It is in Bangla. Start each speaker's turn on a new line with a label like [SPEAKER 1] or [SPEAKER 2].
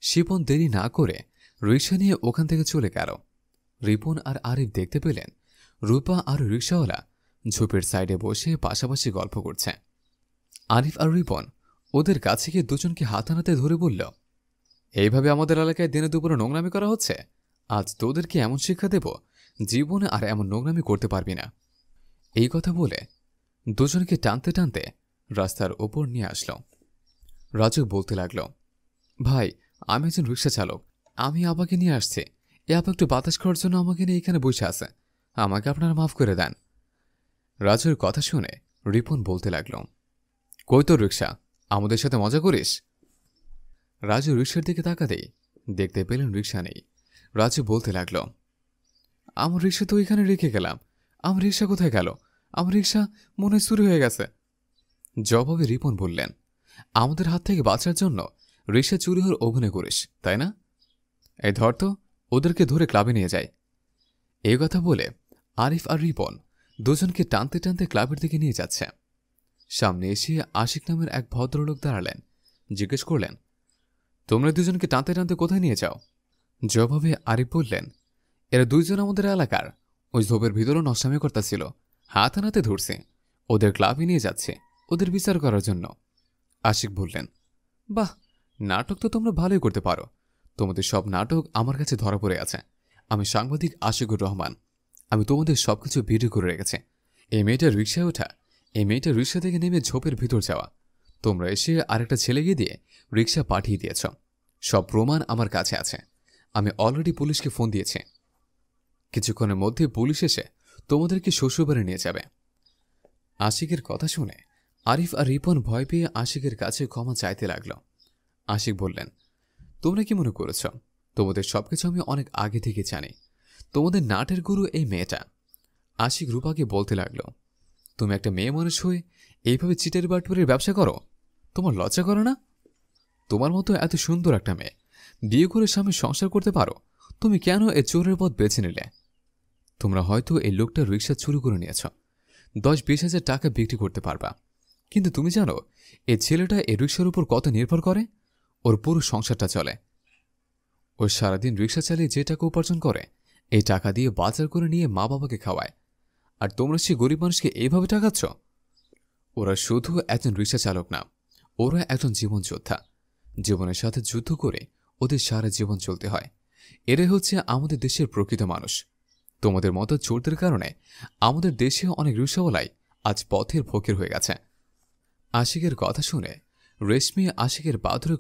[SPEAKER 1] শিপন দেরি না করে রিকশা নিয়ে ওখান থেকে চলে গেল। রিপন আর আরিফ দেখতে পেলেন রূপা আর রিকশাওয়ালা ঝোপের সাইডে বসে পাশাপাশি গল্প করছে। আরিফ আর রিপন ওদের কাছে গিয়ে দুজনকে হাতানাতে ধরে বলল, এইভাবে আমাদের এলাকায় দিনে দুপুরে নোংরামি করা হচ্ছে। আজ তোদেরকে এমন শিক্ষা দেব, জীবনে আর এমন নোংরামি করতে পারবি না। এই কথা বলে দুজনকে টানতে টানতে রাস্তার ওপর নিয়ে আসল। রাজু বলতে লাগল, ভাই, আমি একজন রিকশা চালক, আমি আপাকে নিয়ে আসছি। এ আপা একটু বাতাস খাওয়ার জন্য আমাকে নিয়ে এখানে বসে আছে, আমাকে আপনারা মাফ করে দেন। রাজুর কথা শুনে রিপন বলতে লাগল, কই তোর রিকশা? আমাদের সাথে মজা করিস? রাজু রিকশার দিকে তাকাতেই দেখতে পেলেন রিকশা নেই। রাজু বলতে লাগল, আমার রিকশা তো এখানে রেখে গেলাম, আমার রিকশা কোথায় গেল? আমার রিকশা মনে হয় চুরি হয়ে গেছে। জবাবে রিপন বললেন, আমাদের হাত থেকে বাঁচার জন্য রিকশা চুরি হওয়ার অভিনয় করিস, তাই না? এই ধর তো, ওদেরকে ধরে ক্লাবে নিয়ে যায়। এই কথা বলে আরিফ আর রিপন দুজনকে টানতে টানতে ক্লাবের দিকে নিয়ে যাচ্ছে। সামনে এসে আশিক নামের এক ভদ্রলোক দাঁড়ালেন। জিজ্ঞেস করলেন, তোমরা দুজনকে টানতে টানতে কোথায় নিয়ে যাও? জবাবে আরিফ বললেন, এরা দুইজন আমাদের এলাকার, ওই ঝোপের ভিতরও নষ্টামি করতেছিল, হাতে নাতে ধরছে, ওদের ক্লাবে নিয়ে যাচ্ছে ওদের বিচার করার জন্য। আশিক বললেন, বাহ, নাটক তো তোমরা ভালোই করতে পারো। তোমাদের সব নাটক আমার কাছে ধরা পড়ে আছে। আমি সাংবাদিক আশিকুর রহমান। আমি তোমাদের সবকিছু ভিডিও করে রেখেছি। এই মেয়েটার রিকশায় ওঠা, এই মেয়েটার রিকশা থেকে নেমে ঝোপের ভিতর যাওয়া, তোমরা এসে আরেকটা ছেলেকে দিয়ে রিকশা পাঠিয়ে দিয়েছ, সব প্রমাণ আমার কাছে আছে। আমি অলরেডি পুলিশকে ফোন দিয়েছি। কিছুক্ষণের মধ্যে পুলিশ এসে তোমাদেরকে শ্বশুরবাড়ি নিয়ে যাবে। আশিকের কথা শুনে আরিফ আর রিপন ভয় পেয়ে আশিকের কাছে ক্ষমা চাইতে লাগল। আশিক বললেন, তোমরা কি মনে করেছ তোমাদের সবকিছু আমি অনেক আগে থেকে জানি? তোমাদের নাটের গুরু এই মেয়েটা। আশিক রূপাকে বলতে লাগল, তুমি একটা মেয়ে মানুষ হয়ে এইভাবে চিটের বাটপারের ব্যবসা করো? তোমার লজ্জা করে না? তোমার মতো এত সুন্দর একটা মেয়ে বিয়ে করে স্বামী সংসার করতে পারো, তুমি কেন এই চোরের পথ বেছে নিলে? তোমরা হয়তো এই লোকটার রিকশা চুরি করে নিয়েছ, 10-20 হাজার টাকা বিক্রি করতে পারবা, কিন্তু তুমি জানো এই ছেলেটা এই রিকশার উপর কত নির্ভর করে? ওর পুরো সংসারটা চলে। ও সারাদিন রিকশা চালিয়ে যে টাকা উপার্জন করে, এই টাকা দিয়ে বাজার করে নিয়ে মা বাবাকে খাওয়ায়, আর তোমরা সে গরিব মানুষকে এইভাবে টাকাচ্ছ। ওরা শুধু একজন রিকশা চালক না, ওরা একজন জীবন যোদ্ধা। জীবনের সাথে যুদ্ধ করে ওদের সারা জীবন চলতে হয়। এরাই হচ্ছে আমাদের দেশের প্রকৃত মানুষ। তোমাদের মতো চোরদের কারণে আমাদের দেশে অনেক রিকশাওয়ালাই আজ পথের ফকির হয়ে গেছে। আশিকের কথা শুনে রেশমি আশিকের পা ধরে